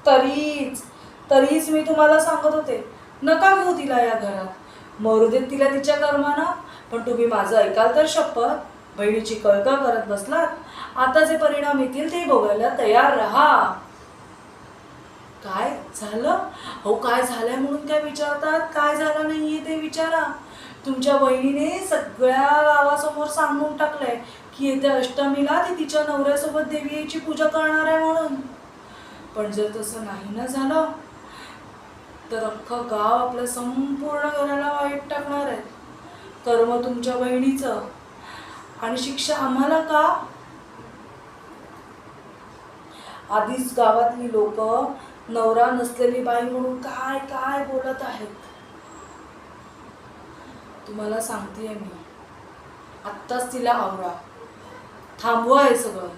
तरीच मी तुम्हाला सांगत होते, नका घेऊ तिला या घरात, मरू देत तिला तिच्या कर्मानं. पण तुम्ही माझं ऐकाल तर शपथ. बहिणीची कळकळ करत बसलात. आता जे परिणाम येतील ते बघायला तयार राहा. काय झालं? अहो, काय झालंय म्हणून काय विचारतात? काय झालं नाहीये ते विचारा. तुमच्या बहिणीने सगळ्या गावासमोर सांगून टाकलंय की येत्या अष्टमीला ती तिच्या नवऱ्यासोबत देवीची पूजा करणार आहे म्हणून. पण जर तसं नाही ना झालं तर अख्खं गाव आपल्या संपूर्ण घराला वाईट टाकणार आहे. कर्म तुमच्या बहिणीचं आणि शिक्षा आम्हाला का? आधीच गावातली लोक नवरा नसलेली बाई म्हणून काय काय बोलत आहेत. तुम्हाला सांगतेय मी, आत्ताच तिला आवरा. थांबवा हे सगळं.